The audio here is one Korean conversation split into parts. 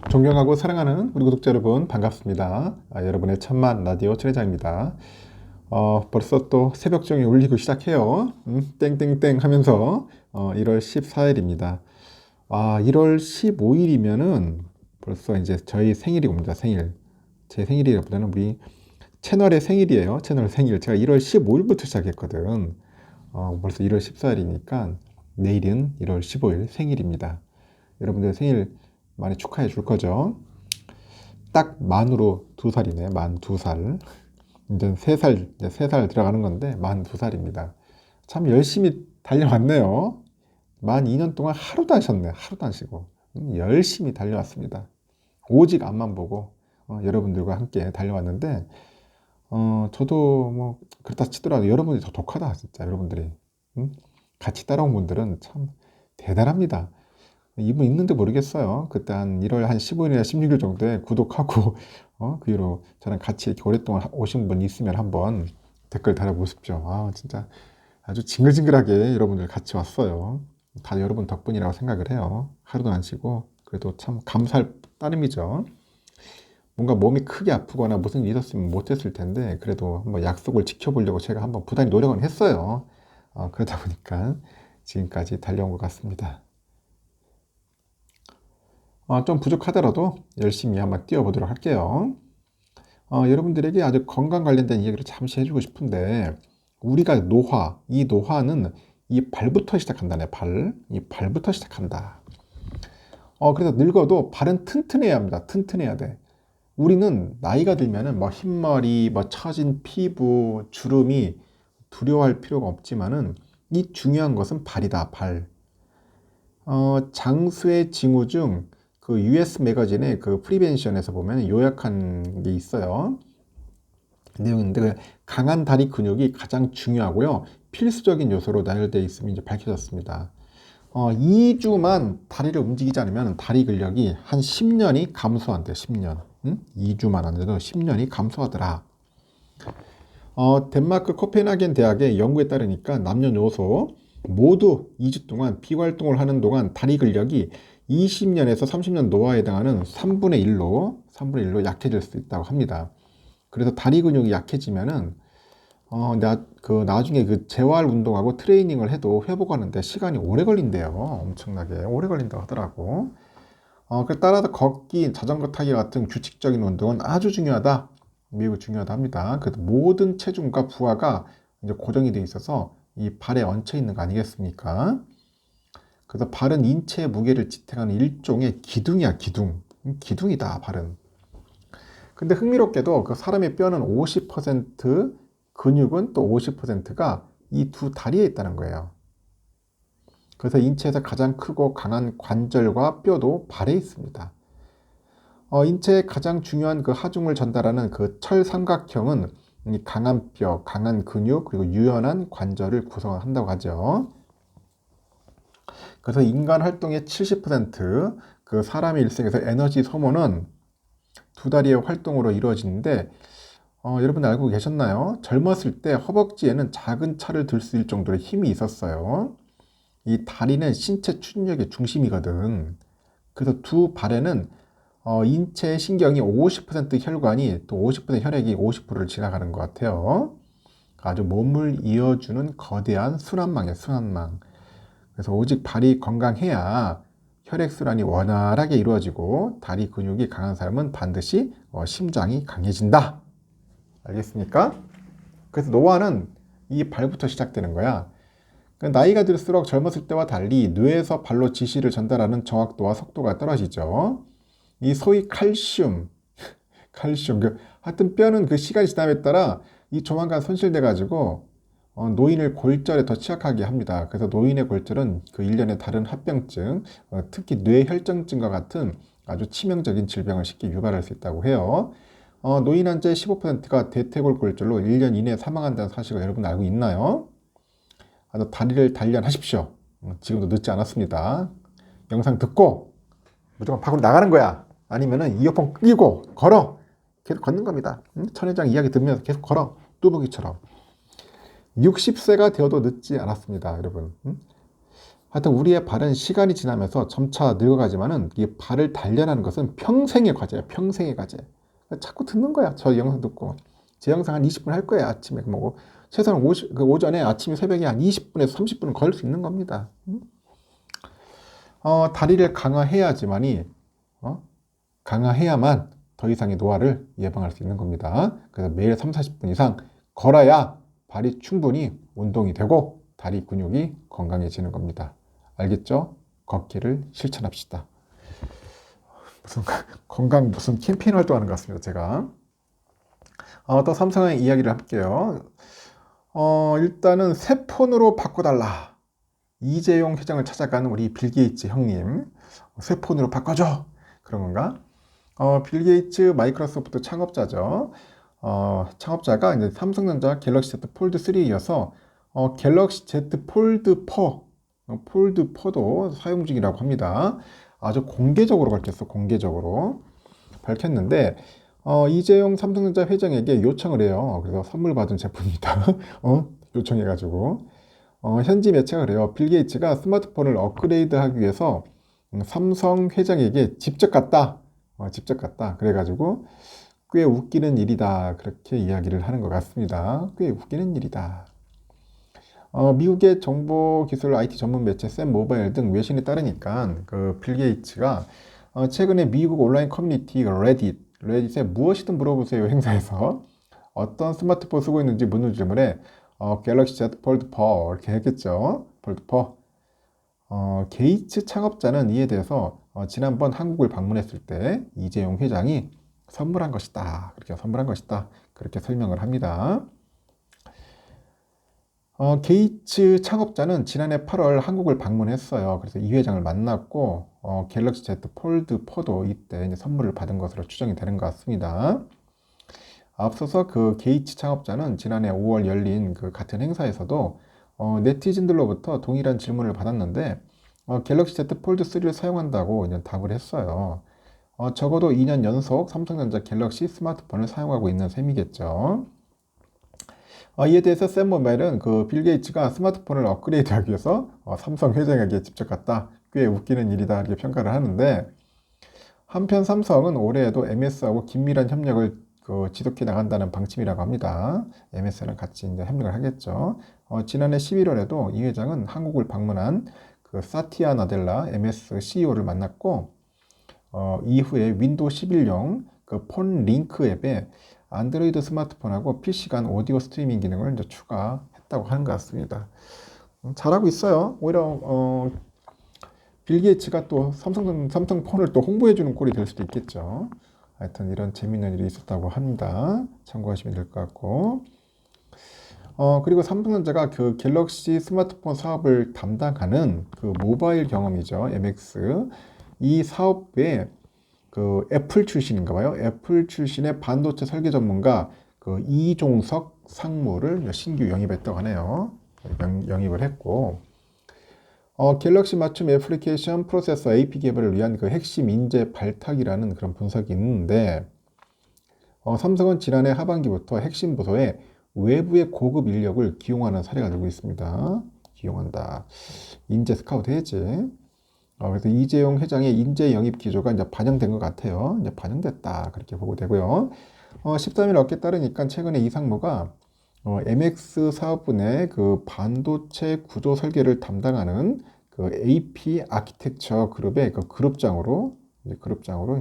존경하고 사랑하는 우리 구독자 여러분 반갑습니다. 여러분의 천만 라디오 최회장입니다. 벌써 또 새벽종이 울리고 시작해요. 땡땡땡 하면서 1월 14일입니다. 1월 15일이면은 벌써 이제 저희 생일이 옵니다. 생일. 제 생일이라보다는 우리 채널의 생일이에요. 채널 생일. 제가 1월 15일부터 시작했거든. 벌써 1월 14일이니까 내일은 1월 15일 생일입니다. 여러분들 생일 많이 축하해 줄 거죠. 딱 만으로 2살이네. 만 2살. 이제 3살, 이제 3살 들어가는 건데 만 2살입니다. 참 열심히 달려왔네요. 만 2년 동안 하루도 안 쉬었네. 하루도 안 쉬고. 열심히 달려왔습니다. 오직 앞만 보고 여러분들과 함께 달려왔는데 저도 뭐 그렇다 치더라도 여러분들이 더 독하다. 진짜 여러분들이. 같이 따라온 분들은 참 대단합니다. 이분 있는데 모르겠어요. 그때 한 1월 한 15일이나 16일 정도에 구독하고 그 이후로 저랑 같이 이렇게 오랫동안 오신 분 있으면 한번 댓글 달아보십시오. 진짜 아주 징글징글하게 여러분들 같이 왔어요. 다 여러분 덕분이라고 생각을 해요. 하루도 안 쉬고 그래도 참 감사할 따름이죠. 뭔가 몸이 크게 아프거나 무슨 일이 있었으면 못했을 텐데 그래도 한번 약속을 지켜보려고 제가 한번 부단히 노력은 했어요. 그러다 보니까 지금까지 달려온 것 같습니다. 좀 부족하더라도 열심히 한번 뛰어보도록 할게요. 여러분들에게 아주 건강 관련된 이야기를 잠시 해주고 싶은데 우리가 이 노화는 이 발부터 시작한다네. 이 발부터 시작한다. 그래서 늙어도 발은 튼튼해야 합니다. 튼튼해야 돼. 우리는 나이가 들면은 뭐 흰머리, 뭐 처진 피부, 주름이 두려워할 필요가 없지만은 이 중요한 것은 발이다. 발. 장수의 징후 중 그 US 매거진의 그 프리벤션에서 보면 요약한 게 있어요. 내용인데 강한 다리 근육이 가장 중요하고요. 필수적인 요소로 나열되어 있음이 이제 밝혀졌습니다. 2주만 다리를 움직이지 않으면 다리 근력이 한 10년이 감소한대. 10년. 2주만 안 돼도 10년이 감소하더라. 덴마크 코펜하겐 대학의 연구에 따르니까 남녀노소 모두 2주 동안 비활동을 하는 동안 다리 근력이 20년에서 30년 노화에 해당하는 3분의 1로 약해질 수 있다고 합니다. 그래서 다리 근육이 약해지면은 나중에 그 재활 운동하고 트레이닝을 해도 회복하는데 시간이 오래 걸린대요. 엄청나게 오래 걸린다고 하더라고. 따라서 걷기, 자전거 타기 같은 규칙적인 운동은 아주 중요하다. 매우 중요하다 합니다. 그래서 모든 체중과 부하가 이제 고정이 되어 있어서 이 발에 얹혀 있는 거 아니겠습니까? 그래서 발은 인체의 무게를 지탱하는 일종의 기둥이야, 기둥. 기둥이다, 발은. 근데 흥미롭게도 그 사람의 뼈는 50%, 근육은 또 50%가 이 두 다리에 있다는 거예요. 그래서 인체에서 가장 크고 강한 관절과 뼈도 발에 있습니다. 인체의 가장 중요한 그 하중을 전달하는 그 철삼각형은 이 강한 뼈, 강한 근육, 그리고 유연한 관절을 구성한다고 하죠. 그래서 인간 활동의 70%그 사람의 일생에서 에너지 소모는 두 다리의 활동으로 이루어지는데 여러분 알고 계셨나요? 젊었을 때 허벅지에는 작은 차를 들 수 있을 정도로 힘이 있었어요. 이 다리는 신체 추진력의 중심이거든. 그래서 두 발에는 인체 신경이 50% 혈관이 또 50% 혈액이 50%를 지나가는 것 같아요. 아주 몸을 이어주는 거대한 순환망이에요. 순환망. 그래서 오직 발이 건강해야 혈액순환이 원활하게 이루어지고 다리 근육이 강한 사람은 반드시 심장이 강해진다. 알겠습니까? 그래서 노화는 이 발부터 시작되는 거야. 나이가 들수록 젊었을 때와 달리 뇌에서 발로 지시를 전달하는 정확도와 속도가 떨어지죠. 이 소위 칼슘, 하여튼 뼈는 그 시간이 지남에 따라 이 조만간 손실돼 가지고 노인을 골절에 더 취약하게 합니다. 그래서 노인의 골절은 그 일련의 다른 합병증, 특히 뇌혈전증과 같은 아주 치명적인 질병을 쉽게 유발할 수 있다고 해요. 노인 환자의 15%가 대퇴골 골절로 1년 이내에 사망한다는 사실을 여러분 알고 있나요? 다리를 단련하십시오. 지금도 늦지 않았습니다. 영상 듣고 무조건 밖으로 나가는 거야. 아니면은 이어폰 끼고 걸어. 계속 걷는 겁니다. 천회장 이야기 들으면서 계속 걸어. 뚜벅이처럼. 60세가 되어도 늦지 않았습니다, 여러분. 하여튼 우리의 발은 시간이 지나면서 점차 늙어가지만은 이 발을 단련하는 것은 평생의 과제야. 평생의 과제. 자꾸 듣는 거야. 저 영상 듣고. 제 영상 한 20분 할 거예요. 아침에. 뭐 최소한 오전에 아침에 새벽에 한 20분에서 30분은 걸을 수 있는 겁니다. 다리를 강화해야지만이 강화해야만 더 이상의 노화를 예방할 수 있는 겁니다. 그래서 매일 3, 40분 이상 걸어야 발이 충분히 운동이 되고 다리 근육이 건강해지는 겁니다. 알겠죠? 걷기를 실천합시다. 무슨 건강 무슨 캠페인 활동하는 것 같습니다. 제가 또 삼성의 이야기를 할게요. 일단은 새 폰으로 바꿔달라. 이재용 회장을 찾아간 우리 빌 게이츠 형님, 새 폰으로 바꿔줘. 그런 건가? 빌 게이츠 마이크로소프트 창업자죠. 창업자가 이제 삼성전자 갤럭시 Z 폴드 3에 이어서 갤럭시 Z 폴드 4, 폴드 4도 사용 중이라고 합니다. 아주 공개적으로 밝혔어. 공개적으로 밝혔는데 이재용 삼성전자 회장에게 요청을 해요. 그래서 선물 받은 제품입니다. 요청해가지고 현지 매체가 그래요. 빌 게이츠가 스마트폰을 업그레이드하기 위해서 삼성 회장에게 직접 갔다. 직접 갔다. 그래가지고 꽤 웃기는 일이다. 그렇게 이야기를 하는 것 같습니다. 꽤 웃기는 일이다. 미국의 정보기술 IT 전문 매체 샘 모바일 등 외신에 따르니까 그 빌 게이츠가 최근에 미국 온라인 커뮤니티 레딧에 무엇이든 물어보세요 행사에서 어떤 스마트폰 쓰고 있는지 묻는 질문에 갤럭시 Z 폴드 4 이렇게 했겠죠. 폴드 4. 게이츠 창업자는 이에 대해서 지난번 한국을 방문했을 때 이재용 회장이 선물한 것이다. 그렇게 선물한 것이다. 그렇게 설명을 합니다. 게이츠 창업자는 지난해 8월 한국을 방문했어요. 그래서 이 회장을 만났고 갤럭시 Z 폴드 4도 이때 이제 선물을 받은 것으로 추정이 되는 것 같습니다. 앞서서 그 게이츠 창업자는 지난해 5월 열린 그 같은 행사에서도 네티즌들로부터 동일한 질문을 받았는데 갤럭시 Z 폴드 3를 사용한다고 이제 답을 했어요. 적어도 2년 연속 삼성전자 갤럭시 스마트폰을 사용하고 있는 셈이겠죠. 이에 대해서 샘 모바일은 그 빌 게이츠가 스마트폰을 업그레이드하기 위해서 삼성 회장에게 직접 갔다. 꽤 웃기는 일이다 이렇게 평가를 하는데 한편 삼성은 올해에도 MS하고 긴밀한 협력을 지속해 나간다는 방침이라고 합니다. MS랑 같이 이제 협력을 하겠죠. 지난해 11월에도 이 회장은 한국을 방문한 그 사티아 나델라 MS CEO를 만났고 이후에 윈도우 11용 그 폰 링크 앱에 안드로이드 스마트폰하고 PC 간 오디오 스트리밍 기능을 이제 추가했다고 하는 것 같습니다. 잘하고 있어요. 오히려 빌 게이츠가 또 삼성 폰을 또 홍보해주는 꼴이 될 수도 있겠죠. 하여튼 이런 재미있는 일이 있었다고 합니다. 참고하시면 될 것 같고. 그리고 삼성전자가 그 갤럭시 스마트폰 사업을 담당하는 그 모바일 경험이죠. MX. 이 사업에 그 애플 출신인가 봐요. 애플 출신의 반도체 설계 전문가 그 이종석 상무를 신규 영입했다고 하네요. 영입을 했고, 갤럭시 맞춤 애플리케이션 프로세서 AP 개발을 위한 그 핵심 인재 발탁이라는 그런 분석이 있는데, 삼성은 지난해 하반기부터 핵심 부서에 외부의 고급 인력을 기용하는 사례가 되고 있습니다. 기용한다. 인재 스카우트 해야지. 그래서 이재용 회장의 인재 영입 기조가 이제 반영된 것 같아요. 이제 반영됐다. 그렇게 보고 되고요. 13일 어깨 따르니까 최근에 이 상무가 MX 사업부 내 그 반도체 구조 설계를 담당하는 그 AP 아키텍처 그룹의 그 그룹장으로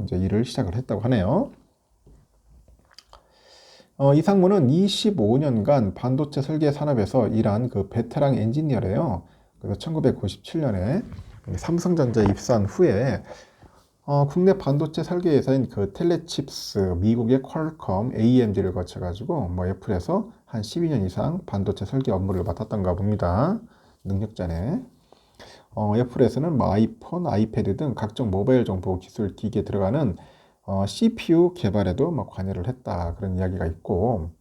이제 일을 시작을 했다고 하네요. 이 상무는 25년간 반도체 설계 산업에서 일한 그 베테랑 엔지니어래요. 그래서 1997년에 삼성전자에 입사한 후에 국내 반도체 설계 회사인 그 텔레칩스, 미국의 퀄컴, AMD를 거쳐가지고 뭐 애플에서 한 12년 이상 반도체 설계 업무를 맡았던가 봅니다. 능력자네. 애플에서는 뭐 아이폰, 아이패드 등 각종 모바일 정보 기술 기기에 들어가는 CPU 개발에도 뭐 관여를 했다 그런 이야기가 있고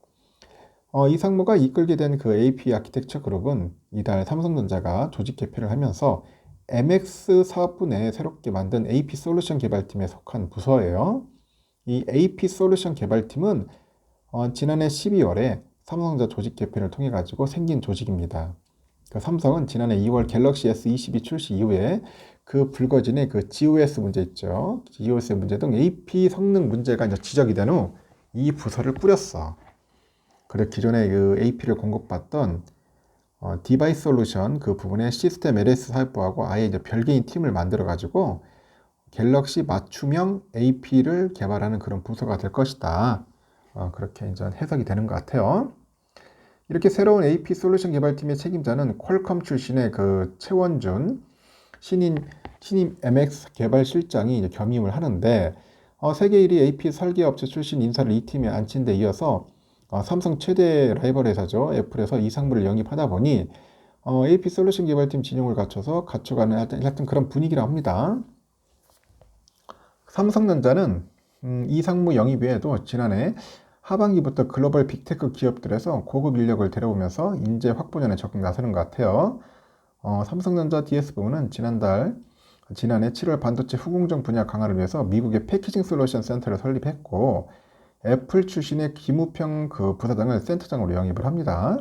이 상무가 이끌게 된 그 AP 아키텍처 그룹은 이달 삼성전자가 조직 개편을 하면서 MX 사업부 내에 새롭게 만든 AP 솔루션 개발팀에 속한 부서예요. 이 AP 솔루션 개발팀은 지난해 12월에 삼성전자 조직 개편을 통해 가지고 생긴 조직입니다. 그 삼성은 지난해 2월 갤럭시 S22 출시 이후에 그 불거진의 그 GOS 문제 있죠. GOS 문제 등 AP 성능 문제가 이제 지적이 된 후 이 부서를 꾸렸어. 그래 기존에 그 AP를 공급받던 디바이스 솔루션 그 부분에 시스템 LS 사업부하고 아예 이제 별개인 팀을 만들어 가지고 갤럭시 맞춤형 AP를 개발하는 그런 부서가 될 것이다. 그렇게 이제 해석이 되는 것 같아요. 이렇게 새로운 AP 솔루션 개발팀의 책임자는 퀄컴 출신의 그 최원준 신임 MX 개발 실장이 이제 겸임을 하는데 세계 1위 AP 설계 업체 출신 인사를 이 팀에 앉힌 데 이어서 삼성 최대 라이벌 회사죠. 애플에서 이상무를 영입하다 보니 AP 솔루션 개발팀 진영을 갖춰가는 하여튼 그런 분위기라 합니다. 삼성전자는 이상무 영입 외에도 지난해 하반기부터 글로벌 빅테크 기업들에서 고급 인력을 데려오면서 인재 확보전에 적극 나서는 것 같아요. 삼성전자 DS부는 지난해 7월 반도체 후공정 분야 강화를 위해서 미국의 패키징 솔루션 센터를 설립했고 애플 출신의 김우평 그 부사장을 센터장으로 영입을 합니다.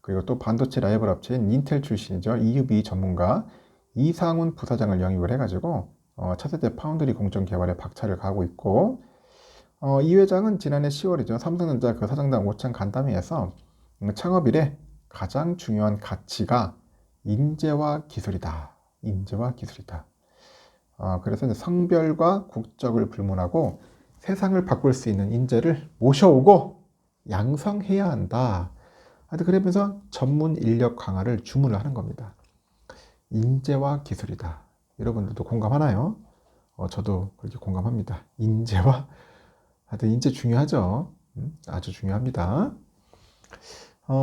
그리고 또 반도체 라이벌 업체인 인텔 출신이죠. EUV 전문가 이상훈 부사장을 영입을 해가지고 차세대 파운드리 공정 개발에 박차를 가하고 있고 이 회장은 지난해 10월이죠. 삼성전자 그 사장단 오찬 간담회에서 창업 이래 가장 중요한 가치가 인재와 기술이다. 인재와 기술이다. 그래서 이제 성별과 국적을 불문하고 세상을 바꿀 수 있는 인재를 모셔오고 양성해야 한다. 하여튼 그러면서 전문 인력 강화를 주문을 하는 겁니다. 인재와 기술이다. 여러분들도 공감하나요? 저도 그렇게 공감합니다. 하여튼 인재 중요하죠. 아주 중요합니다.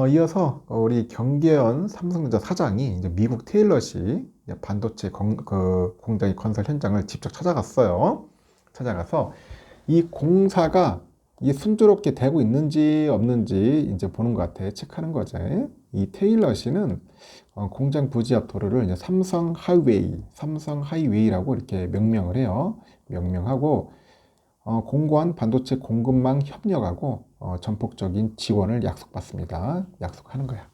이어서 우리 경계현 삼성전자 사장이 이제 미국 테일러시 반도체 공장의 건설 현장을 직접 찾아갔어요. 찾아가서 이 공사가 이게 순조롭게 되고 있는지 없는지 이제 보는 것 같아. 체크하는 거지. 이 테일러시는 공장 부지 앞 도로를 이제 삼성 하이웨이라고 이렇게 명명을 해요. 명명하고 공고한 반도체 공급망 협력하고 전폭적인 지원을 약속받습니다. 약속하는 거야.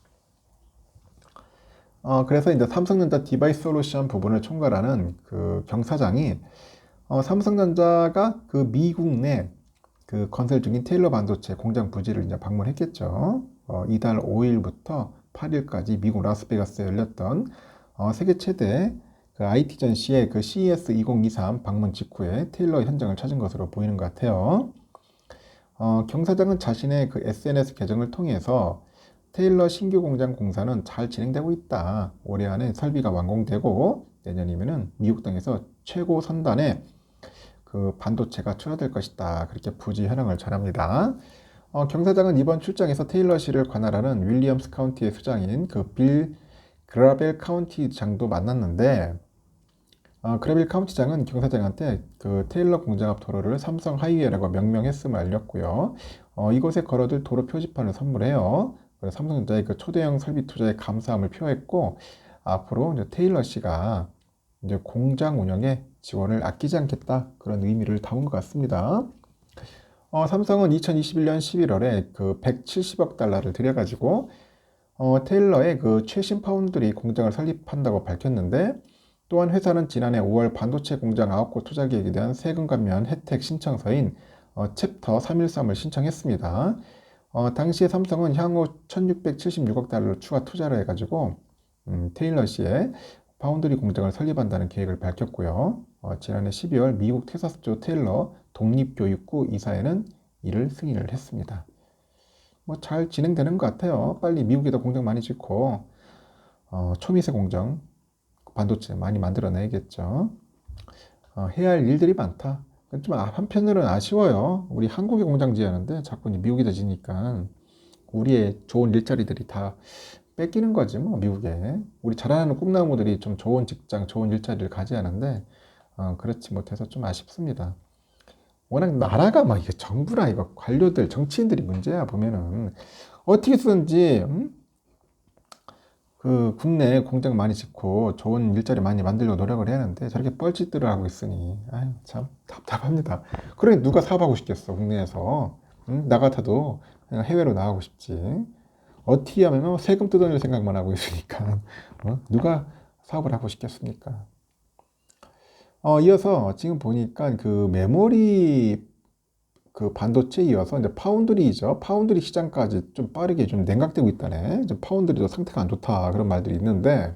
그래서 이제 삼성전자 디바이스 솔루션 부분을 총괄하는 그 경사장이 삼성전자가 그 미국 내 그 건설 중인 테일러 반도체 공장 부지를 이제 방문했겠죠. 이달 5일부터 8일까지 미국 라스베가스에 열렸던 세계 최대 그 IT 전시의 그 CES 2023 방문 직후에 테일러 현장을 찾은 것으로 보이는 것 같아요. 경사장은 자신의 그 SNS 계정을 통해서 테일러 신규 공장 공사는 잘 진행되고 있다. 올해 안에 설비가 완공되고 내년이면은 미국 땅에서 최고 선단의 그 반도체가 출하될 것이다. 그렇게 부지 현황을 전합니다. 경사장은 이번 출장에서 테일러시를 관할하는 윌리엄스 카운티의 수장인 그 빌 그라벨 카운티장도 만났는데 그라벨 카운티장은 경사장한테 그 테일러 공장 앞 도로를 삼성 하이웨이라고 명명했음을 알렸고요. 이곳에 걸어둘 도로 표지판을 선물해요. 그래서 삼성전자의 그 초대형 설비 투자에 감사함을 표했고 앞으로 이제 테일러시가 이제 공장 운영에 지원을 아끼지 않겠다 그런 의미를 담은 것 같습니다. 삼성은 2021년 11월에 그 170억 달러를 들여가지고 테일러의 그 최신 파운드리 공장을 설립한다고 밝혔는데 또한 회사는 지난해 5월 반도체 공장 9곳 투자 계획에 대한 세금 감면 혜택 신청서인 챕터 313을 신청했습니다. 당시에 삼성은 향후 1676억 달러 추가 투자를 해가지고 테일러시의 파운드리 공장을 설립한다는 계획을 밝혔고요. 지난해 12월 미국 텍사스주 테일러 독립교육구 이사회는 이를 승인을 했습니다. 뭐 잘 진행되는 것 같아요. 빨리 미국에도 공장 많이 짓고 초미세 공장 반도체 많이 만들어내야겠죠. 해야 할 일들이 많다. 좀 한편으로는 아쉬워요. 우리 한국에 공장 지었는데 자꾸 미국에다 지니까 우리의 좋은 일자리들이 다 뺏기는 거지 뭐 미국에. 우리 자라나는 꿈나무들이 좀 좋은 직장, 좋은 일자리를 가지하는데 그렇지 못해서 좀 아쉽습니다. 워낙 나라가 막 이게 정부나 이거 관료들, 정치인들이 문제야 보면은 어떻게든지 그 국내에 공장 많이 짓고 좋은 일자리 많이 만들려고 노력을 해야 하는데 저렇게 뻘짓들을 하고 있으니 아유 참 답답합니다. 그러니 누가 사업하고 싶겠어 국내에서. 나 같아도 그냥 해외로 나가고 싶지. 어떻게 하면 세금 뜯어낼 생각만 하고 있으니까 누가 사업을 하고 싶겠습니까? 이어서 지금 보니까 그 메모리 그 반도체 이어서 이제 파운드리죠. 파운드리 시장까지 좀 빠르게 좀 냉각되고 있다네. 좀 파운드리도 상태가 안 좋다 그런 말들이 있는데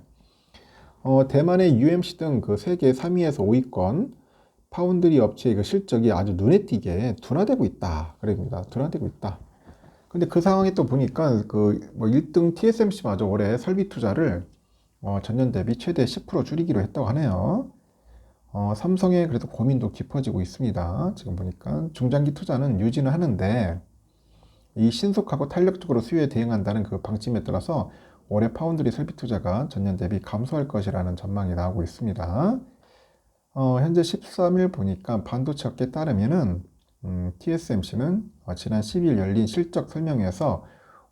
대만의 UMC 등 그 세계 3위에서 5위권 파운드리 업체의 그 실적이 아주 눈에 띄게 둔화되고 있다. 그럽니다. 둔화되고 있다. 근데 그 상황에 또 보니까 그 뭐 1등 TSMC마저 올해 설비 투자를 전년 대비 최대 10% 줄이기로 했다고 하네요. 삼성의 그래도 고민도 깊어지고 있습니다. 지금 보니까 중장기 투자는 유지는 하는데 이 신속하고 탄력적으로 수요에 대응한다는 그 방침에 따라서 올해 파운드리 설비 투자가 전년 대비 감소할 것이라는 전망이 나오고 있습니다. 현재 13일 보니까 반도체 업계에 따르면은 TSMC는 지난 10일 열린 실적 설명회에서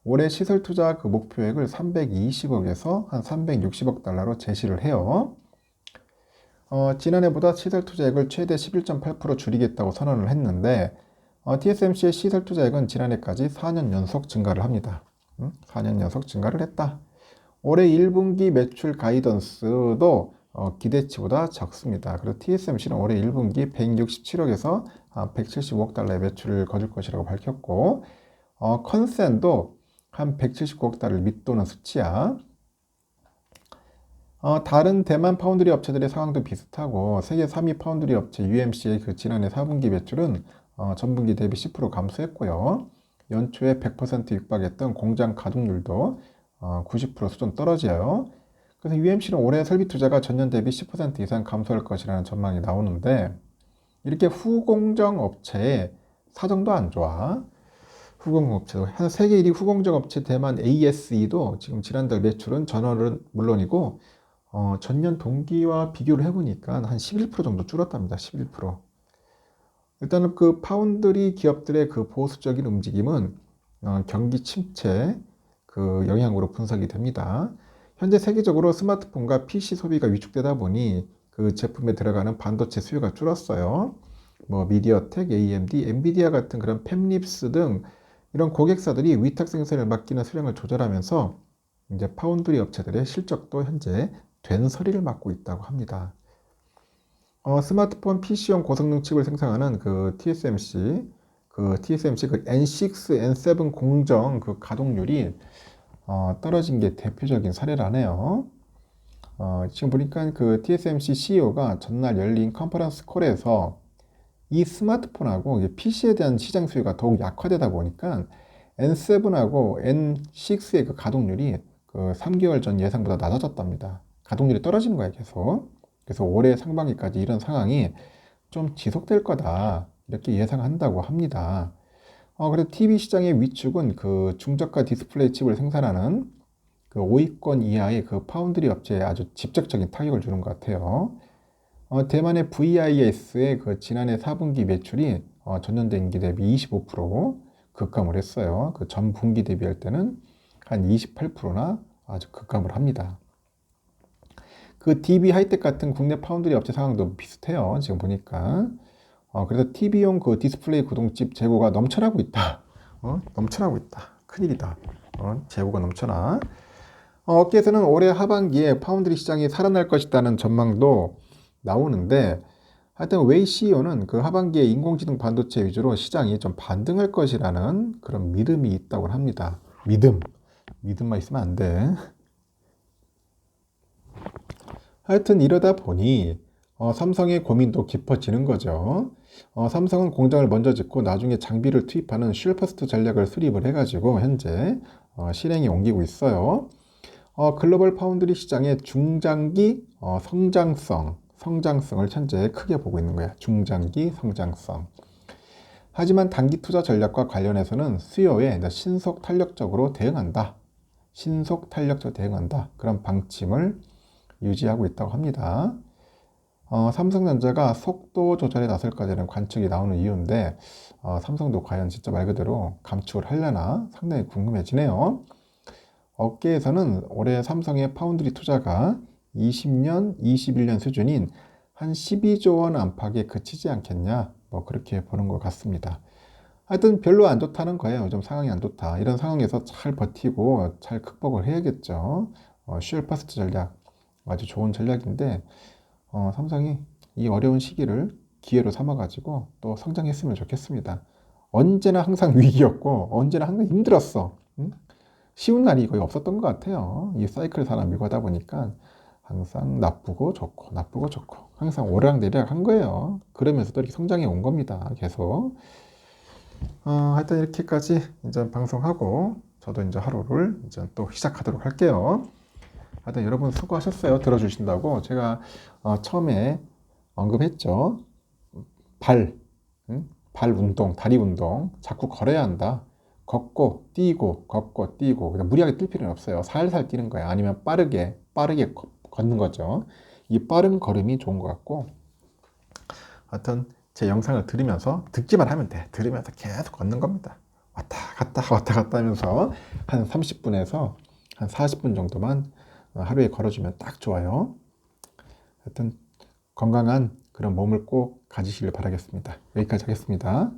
올해 시설 투자 그 목표액을 320억에서 한 360억 달러로 제시를 해요. 지난해보다 시설 투자액을 최대 11.8% 줄이겠다고 선언을 했는데 TSMC의 시설 투자액은 지난해까지 4년 연속 증가를 합니다. 4년 연속 증가를 했다. 올해 1분기 매출 가이던스도 기대치보다 적습니다. 그리고 TSMC는 올해 1분기 167억에서 175억 달러의 매출을 거둘 것이라고 밝혔고 컨센도 한 179억 달러를 밑도는 수치야. 다른 대만 파운드리 업체들의 상황도 비슷하고 세계 3위 파운드리 업체 UMC의 그 지난해 4분기 매출은 전분기 대비 10% 감소했고요. 연초에 100% 육박했던 공장 가동률도 90% 수준 떨어져요. 그래서 UMC는 올해 설비 투자가 전년 대비 10% 이상 감소할 것이라는 전망이 나오는데 이렇게 후공정 업체의 사정도 안 좋아. 후공정 업체도 한 세계 1위 후공정 업체 대만 ASE도 지금 지난달 매출은 전월은 물론이고 전년 동기와 비교를 해보니까 한 11% 정도 줄었답니다. 11%. 일단은 그 파운드리 기업들의 그 보수적인 움직임은 경기 침체 그 영향으로 분석이 됩니다. 현재 세계적으로 스마트폰과 PC 소비가 위축되다 보니 그 제품에 들어가는 반도체 수요가 줄었어요. 뭐 미디어텍, AMD, 엔비디아 같은 그런 팹립스 등 이런 고객사들이 위탁 생산을 맡기는 수량을 조절하면서 이제 파운드리 업체들의 실적도 현재 된서리를 맞고 있다고 합니다. 스마트폰 PC용 고성능 칩을 생산하는 그 TSMC 그 N6, N7 공정 그 가동률이 떨어진 게 대표적인 사례라네요. 지금 보니까 그 TSMC CEO가 전날 열린 컨퍼런스 콜에서 이 스마트폰하고 PC에 대한 시장 수요가 더욱 약화되다 보니까 N7하고 N6의 그 가동률이 그 3개월 전 예상보다 낮아졌답니다. 가동률이 떨어지는 거예요, 계속. 그래서 올해 상반기까지 이런 상황이 좀 지속될 거다. 이렇게 예상한다고 합니다. 그래서 TV 시장의 위축은 그 중저가 디스플레이 칩을 생산하는 그 5위권 이하의 그 파운드리 업체에 아주 직접적인 타격을 주는 것 같아요. 대만의 VIS의 그 지난해 4분기 매출이 전년 동기 대비 25% 급감을 했어요. 그 전 분기 대비할 때는 한 28%나 아주 급감을 합니다. 그 DB 하이텍 같은 국내 파운드리 업체 상황도 비슷해요. 지금 보니까. 그래서 TV용 그 디스플레이 구동칩 재고가 넘쳐나고 있다. 넘쳐나고 있다. 큰일이다. 재고가 넘쳐나. 업계에서는 올해 하반기에 파운드리 시장이 살아날 것이라는 전망도 나오는데 하여튼 웨이 CEO는 그 하반기에 인공지능 반도체 위주로 시장이 좀 반등할 것이라는 그런 믿음이 있다고 합니다. 믿음만 있으면 안 돼. 하여튼 이러다 보니 삼성의 고민도 깊어지는 거죠. 삼성은 공장을 먼저 짓고 나중에 장비를 투입하는 쉴퍼스트 전략을 수립을 해가지고 현재 실행에 옮기고 있어요. 글로벌 파운드리 시장의 중장기 성장성을 현재 크게 보고 있는 거야. 중장기 성장성. 하지만 단기 투자 전략과 관련해서는 수요에 신속 탄력적으로 대응한다. 그런 방침을 유지하고 있다고 합니다. 삼성전자가 속도 조절에 나설 것이라는 관측이 나오는 이유인데 삼성도 과연 진짜 말 그대로 감축을 하려나 상당히 궁금해지네요. 업계에서는 올해 삼성의 파운드리 투자가 20년, 21년 수준인 한 12조 원 안팎에 그치지 않겠냐 뭐 그렇게 보는 것 같습니다. 하여튼 별로 안 좋다는 거예요. 요즘 상황이 안 좋다. 이런 상황에서 잘 버티고 잘 극복을 해야겠죠. 슈얼 퍼스트 전략 아주 좋은 전략인데 삼성이 이 어려운 시기를 기회로 삼아가지고 또 성장했으면 좋겠습니다. 언제나 항상 위기였고 언제나 항상 힘들었어. 응? 쉬운 날이 거의 없었던 것 같아요. 이 사이클 산업 밀고 하다 보니까 항상 나쁘고 좋고 나쁘고 좋고 항상 오르락내리락 한 거예요. 그러면서도 이렇게 성장해 온 겁니다. 계속. 하여튼 이렇게까지 이제 방송하고 저도 이제 하루를 이제 또 시작하도록 할게요. 하여튼 여러분 수고하셨어요. 들어주신다고. 제가 처음에 언급했죠. 발, 응? 발 운동, 다리 운동 자꾸 걸어야 한다. 걷고 뛰고 걷고 뛰고 그냥 무리하게 뛸 필요는 없어요. 살살 뛰는 거야. 아니면 빠르게 걷는 거죠. 이 빠른 걸음이 좋은 것 같고 하여튼 제 영상을 들으면서 듣기만 하면 돼. 들으면서 계속 걷는 겁니다. 왔다 갔다 하면서 한 30분에서 한 40분 정도만 하루에 걸어주면 딱 좋아요. 하여튼 건강한 그런 몸을 꼭 가지시길 바라겠습니다. 여기까지 하겠습니다.